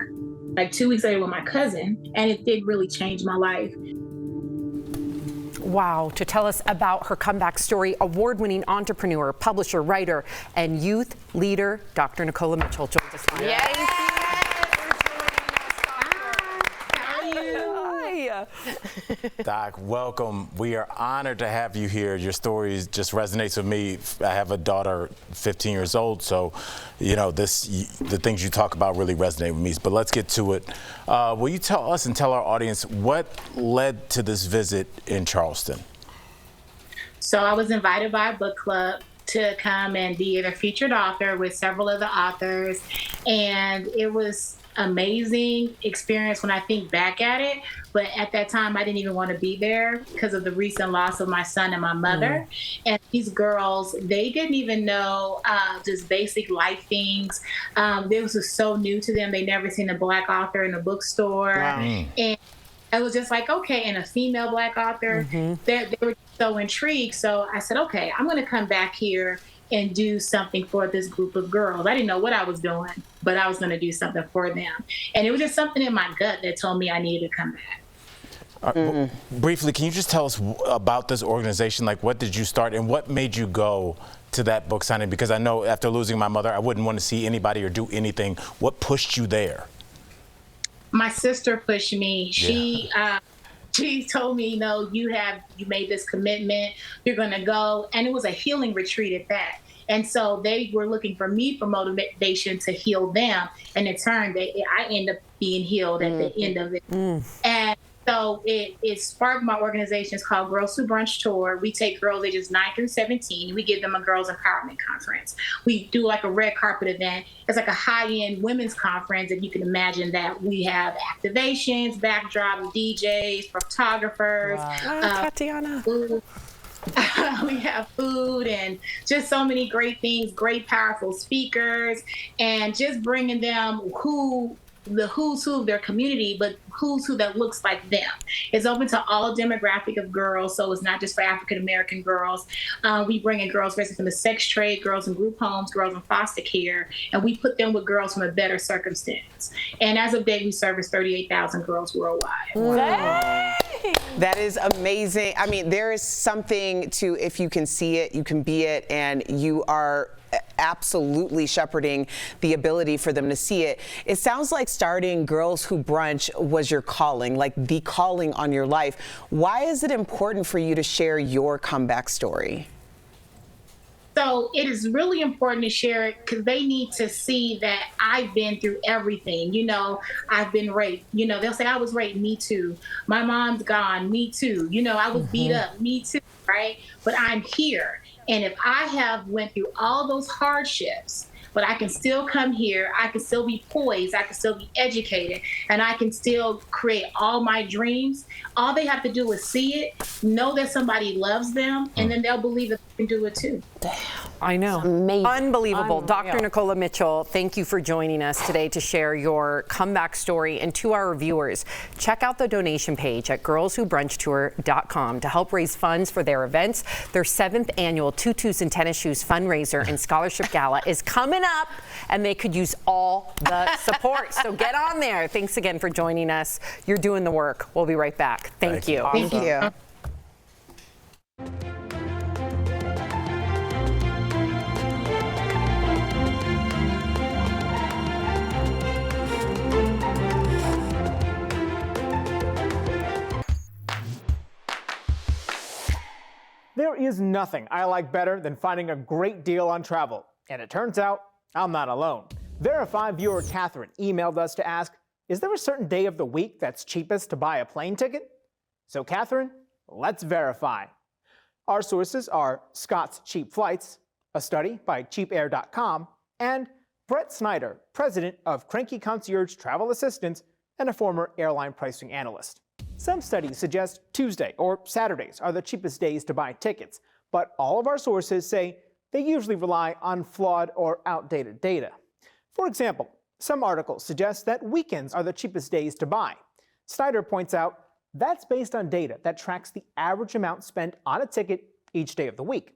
like 2 weeks later with my cousin, and it did really change my life. Wow, to tell us about her comeback story, award-winning entrepreneur, publisher, writer, and youth leader, Dr. Nicola Mitchell joins us. Yay! Doc, welcome. We are honored to have you here. Your story just resonates with me. I have a daughter, 15 years old, so you know the things you talk about really resonate with me. But let's get to it. Will you tell us and tell our audience what led to this visit in Charleston? So I was invited by a book club to come and be the featured author with several other authors, and it was amazing experience when I think back at it. But at that time, I didn't even want to be there because of the recent loss of my son and my mother. And these girls, they didn't even know just basic life things. This was so new to them. They never seen a Black author in a bookstore. Wow. And I was just like, okay, and a female Black author. They were so intrigued. So I said, okay, I'm going to come back here and do something for this group of girls. I didn't know what I was doing, but I was going to do something for them. And it was just something in my gut that told me I needed to come back. Briefly, can you just tell us about this organization? Like, what did you start and what made you go to that book signing? Because I know after losing my mother, I wouldn't want to see anybody or do anything. What pushed you there? My sister pushed me. She told me, you made this commitment, you're going to go. And it was a healing retreat at that. And so they were looking for me for motivation to heal them. And in turn, I ended up being healed at the end of it. And So it sparked my organization. It's called Girls Who Brunch Tour. We take girls ages 9 through 17. We give them a girls empowerment conference. We do like a red carpet event. It's like a high-end women's conference. If you can imagine that, we have activations, backdrop, DJs, photographers. Wow. Tatiana. We have food and just so many great things, great, powerful speakers, and just bringing them the who's who of their community, but who's who that looks like them. It's open to all demographic of girls, so it's not just for African American girls. We bring in girls basically from the sex trade, girls in group homes, girls in foster care, and we put them with girls from a better circumstance. And as of date, we service 38,000 girls worldwide. Wow. That is amazing. I mean, there is something to, if you can see it, you can be it, and you are absolutely shepherding the ability for them to see it. It sounds like starting Girls Who Brunch was your calling, like the calling on your life. Why is it important for you to share your comeback story? So it is really important to share it because they need to see that I've been through everything. You know, I've been raped. You know, they'll say, I was raped, me too. My mom's gone, me too. You know, I was beat up, me too, right? But I'm here. And if I have went through all those hardships, but I can still come here, I can still be poised, I can still be educated, and I can still create all my dreams, all they have to do is see it, know that somebody loves them, and then they'll believe that they can do it too. I know. Amazing. Unbelievable. Dr. Nicola Mitchell, thank you for joining us today to share your comeback story. And to our viewers, check out the donation page at girlswhobrunchtour.com to help raise funds for their events. Their 7th annual Tutus and Tennis Shoes fundraiser and scholarship gala is coming up, and they could use all the support. So get on there. Thanks again for joining us. You're doing the work. We'll be right back. Thank you. Thank you. There is nothing I like better than finding a great deal on travel. And it turns out I'm not alone. Verify viewer Catherine emailed us to ask, is there a certain day of the week that's cheapest to buy a plane ticket? So Catherine, let's verify. Our sources are Scott's Cheap Flights, a study by cheapair.com, and Brett Snyder, president of Cranky Concierge Travel Assistance and a former airline pricing analyst. Some studies suggest Tuesday or Saturdays are the cheapest days to buy tickets, but all of our sources say they usually rely on flawed or outdated data. For example, some articles suggest that weekends are the cheapest days to buy. Snyder points out that's based on data that tracks the average amount spent on a ticket each day of the week.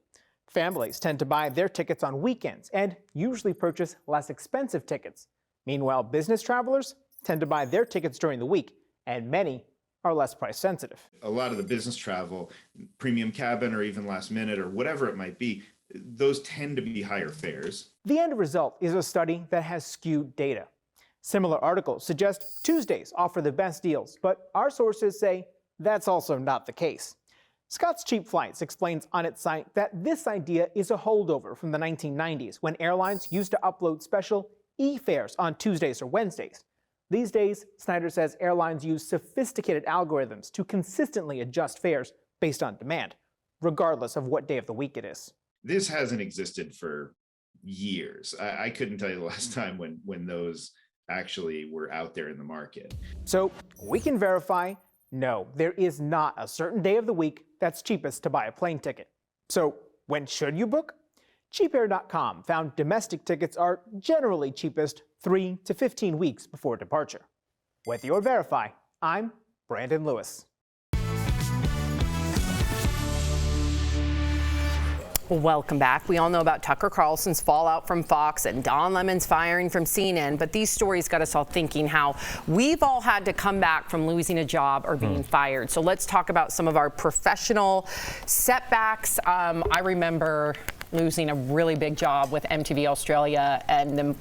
Families tend to buy their tickets on weekends and usually purchase less expensive tickets. Meanwhile, business travelers tend to buy their tickets during the week, and many are less price sensitive. A lot of the business travel, premium cabin or even last minute or whatever it might be, those tend to be higher fares. The end result is a study that has skewed data. Similar articles suggest Tuesdays offer the best deals, but our sources say that's also not the case. Scott's Cheap Flights explains on its site that this idea is a holdover from the 1990s when airlines used to upload special e-fares on Tuesdays or Wednesdays. These days, Snyder says airlines use sophisticated algorithms to consistently adjust fares based on demand, regardless of what day of the week it is. This hasn't existed for years. I couldn't tell you the last time when those actually were out there in the market. So we can verify, no, there is not a certain day of the week that's cheapest to buy a plane ticket. So when should you book? Cheapair.com found domestic tickets are generally cheapest 3 to 15 weeks before departure. With your Verify, I'm Brandon Lewis. Welcome back. We all know about Tucker Carlson's fallout from Fox and Don Lemon's firing from CNN, but these stories got us all thinking how we've all had to come back from losing a job or being fired. So let's talk about some of our professional setbacks. I remember losing a really big job with MTV Australia and them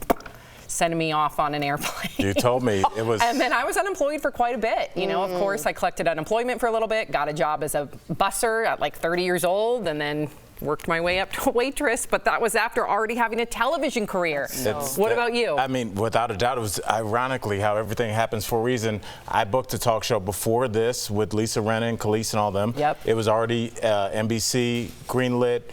sending me off on an airplane. You told me it was. And then I was unemployed for quite a bit. You know, of course, I collected unemployment for a little bit, got a job as a busser at like 30 years old, and then worked my way up to a waitress, but that was after already having a television career. What about you? I mean, without a doubt, it was ironically how everything happens for a reason. I booked a talk show before this with Lisa Rinna, Khalees, and all them. Yep. It was already NBC, greenlit,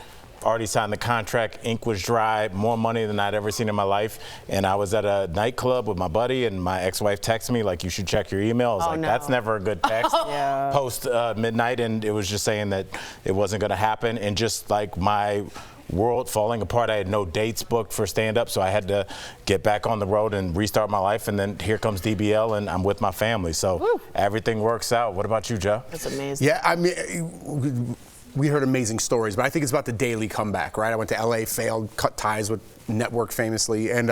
already signed the contract, ink was dry, more money than I'd ever seen in my life. And I was at a nightclub with my buddy, and my ex-wife texted me, like, you should check your email. I was like, that's never a good text. Post midnight, and it was just saying that it wasn't going to happen. And just like my world falling apart, I had no dates booked for stand-up, so I had to get back on the road and restart my life. And then here comes DBL, and I'm with my family. So everything works out. What about you, Joe? That's amazing. Yeah, I mean, we heard amazing stories, but I think it's about the daily comeback, right? I went to LA, failed, cut ties with network famously, and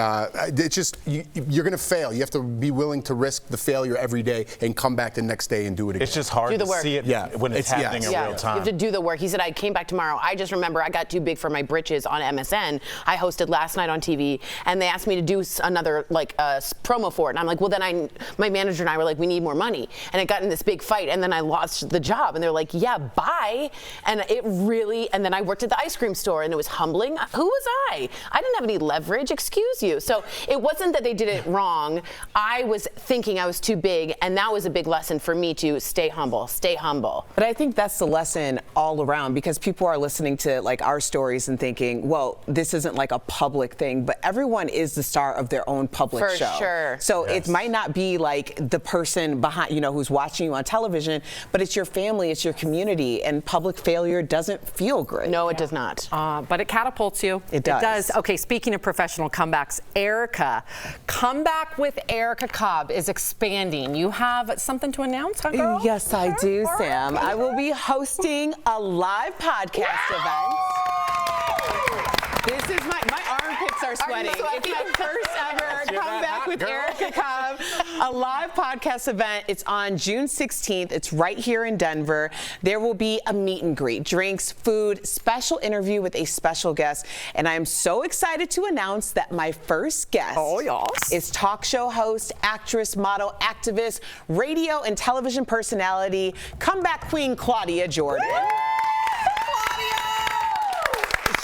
it's just, you're going to fail. You have to be willing to risk the failure every day and come back the next day and do it again. It's just hard to see it when it's happening in real time. You have to do the work. He said, I came back tomorrow. I just remember I got too big for my britches on MSN. I hosted last night on TV, and they asked me to do another promo for it. And I'm like, well, then my manager and I were like, we need more money. And it got in this big fight, and then I lost the job. And they're like, yeah, bye. And and then I worked at the ice cream store, and it was humbling. Who was I? I didn't have any leverage, excuse you. So it wasn't that they did it wrong. I was thinking I was too big, and that was a big lesson for me to stay humble, stay humble. But I think that's the lesson all around, because people are listening to like our stories and thinking, well, this isn't like a public thing, but everyone is the star of their own public show. For sure. So it might not be like the person behind, who's watching you on television, but it's your family, it's your community, and public failure doesn't feel great. No, it does not. But it catapults you. It does. It does. Okay, speaking of professional comebacks, Erica. Comeback with Erica Cobb is expanding. You have something to announce, huh, girl? Yes, I do, Sam. I will be hosting a live podcast event. This is my armpits are sweating. It's my first ever comeback with Erica Cobb, a live podcast event. It's on June 16th. It's right here in Denver. There will be a meet and greet, drinks, food, special interview with a special guest. And I am so excited to announce that my first guest is talk show host, actress, model, activist, radio and television personality, comeback queen Claudia Jordan.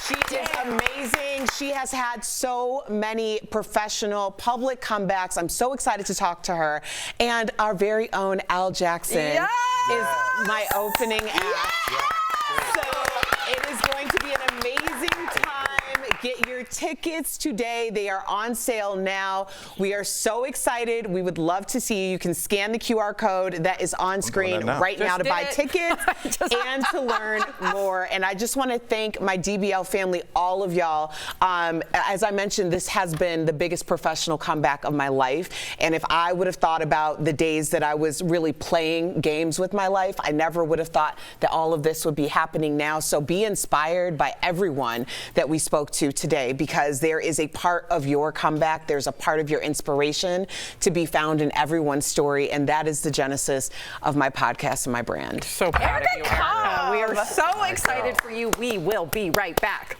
She is amazing. She has had so many professional public comebacks. I'm so excited to talk to her. And our very own Al Jackson is my opening act. So it is going to be an amazing time. Get your tickets today. They are on sale now. We are so excited. We would love to see you. You can scan the QR code that is on screen right now to buy tickets and to learn more. And I just want to thank my DBL family, all of y'all. As I mentioned, this has been the biggest professional comeback of my life. And if I would have thought about the days that I was really playing games with my life, I never would have thought that all of this would be happening now. So be inspired by everyone that we spoke to today, because there is a part of your comeback, there's a part of your inspiration to be found in everyone's story, and that is the genesis of my podcast and my brand. So proud of you, Erica. We are so excited for you. We will be right back.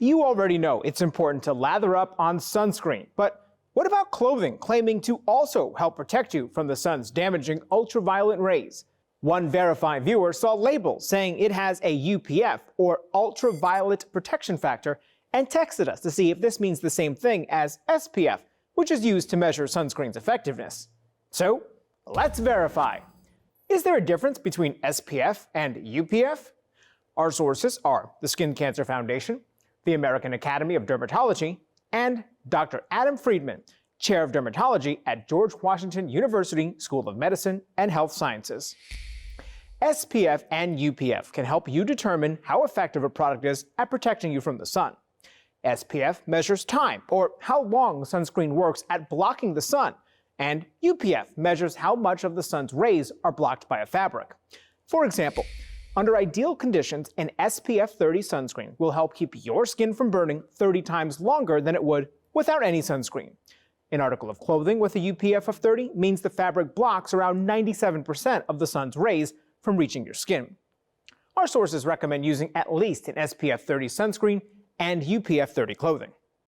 You already know it's important to lather up on sunscreen, but what about clothing claiming to also help protect you from the sun's damaging ultraviolet rays? One verified viewer saw labels saying it has a UPF, or ultraviolet protection factor, and texted us to see if this means the same thing as SPF, which is used to measure sunscreen's effectiveness. So, let's verify. Is there a difference between SPF and UPF? Our sources are the Skin Cancer Foundation, the American Academy of Dermatology, and Dr. Adam Friedman, Chair of Dermatology at George Washington University School of Medicine and Health Sciences. SPF and UPF can help you determine how effective a product is at protecting you from the sun. SPF measures time, or how long sunscreen works at blocking the sun, and UPF measures how much of the sun's rays are blocked by a fabric. For example, under ideal conditions, an SPF 30 sunscreen will help keep your skin from burning 30 times longer than it would without any sunscreen. An article of clothing with a UPF of 30 means the fabric blocks around 97% of the sun's rays from reaching your skin. Our sources recommend using at least an SPF 30 sunscreen and UPF 30 clothing.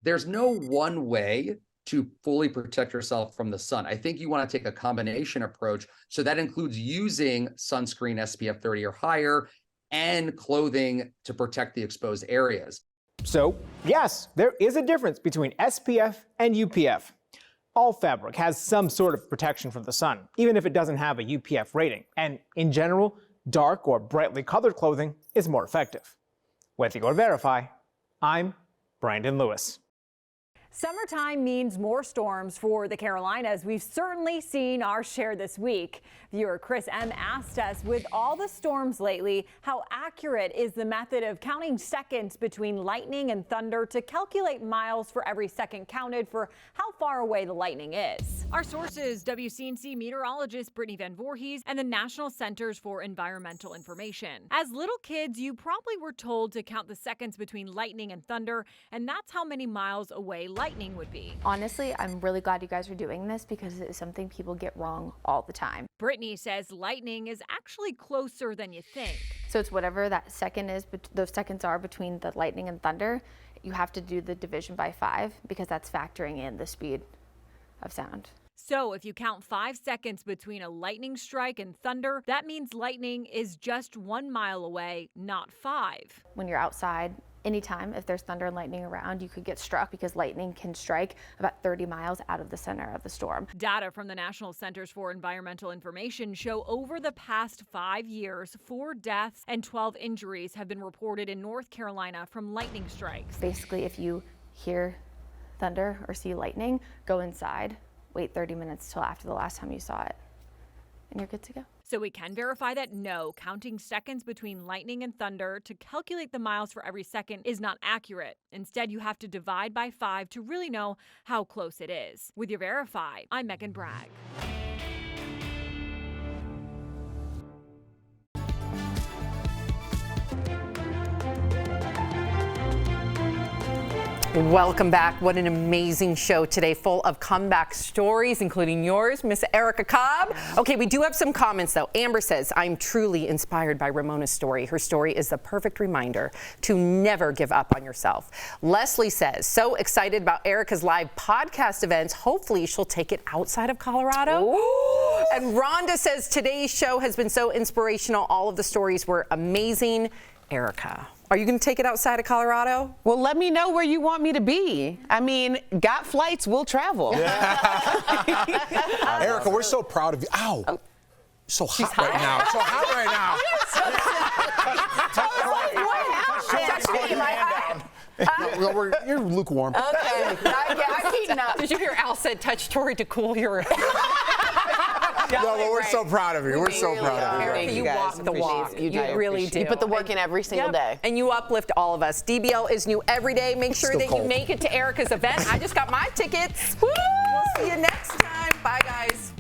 There's no one way to fully protect yourself from the sun. I think you want to take a combination approach. So that includes using sunscreen SPF 30 or higher and clothing to protect the exposed areas. So, yes, there is a difference between SPF and UPF. All fabric has some sort of protection from the sun, even if it doesn't have a UPF rating. And in general, dark or brightly colored clothing is more effective. With your Verify, I'm Brandon Lewis. Summertime means more storms for the Carolinas. We've certainly seen our share this week. Viewer Chris M. asked us, with all the storms lately, how accurate is the method of counting seconds between lightning and thunder to calculate miles for every second counted for how far away the lightning is? Our sources, WCNC meteorologist Brittany Van Voorhees and the National Centers for Environmental Information. As little kids, you probably were told to count the seconds between lightning and thunder, and that's how many miles away lightning would be. Honestly, I'm really glad you guys are doing this because it is something people get wrong all the time. Brittany says lightning is actually closer than you think. So it's whatever that second is, those seconds are between the lightning and thunder. You have to do the division by 5 because that's factoring in the speed of sound. So if you count 5 seconds between a lightning strike and thunder, that means lightning is just 1 mile away, not 5. When you're outside, anytime, if there's thunder and lightning around, you could get struck because lightning can strike about 30 miles out of the center of the storm. Data from the National Centers for Environmental Information show over the past 5 years, 4 deaths and 12 injuries have been reported in North Carolina from lightning strikes. Basically, if you hear thunder or see lightning, go inside, wait 30 minutes till after the last time you saw it, and you're good to go. So we can verify that no, counting seconds between lightning and thunder to calculate the miles for every second is not accurate. Instead, you have to divide by 5 to really know how close it is. With your Verify, I'm Megan Bragg. Welcome back. What an amazing show today, full of comeback stories, including yours, Miss Erica Cobb. Okay, we do have some comments, though. Amber says, I'm truly inspired by Ramona's story. Her story is the perfect reminder to never give up on yourself. Leslie says, so excited about Erica's live podcast events. Hopefully she'll take it outside of Colorado. Ooh. And Rhonda says, today's show has been so inspirational. All of the stories were amazing. Erica, are you going to take it outside of Colorado? Well, let me know where you want me to be. I mean, got flights, we'll travel. Yeah. Erica, we're so proud of you. Ow. Oh. So hot right now. So hot right now. You're lukewarm. Okay. I'm heating up. Did you hear Al said touch Tori to cool your... No, but we're so proud of you. We're so proud of you. Erica, you walk the walk. You really do. You put the work in every single day. And you uplift all of us. DBL is new every day. Make sure that you make it to Erica's event. I just got my tickets. Woo! We'll see you next time. Bye, guys.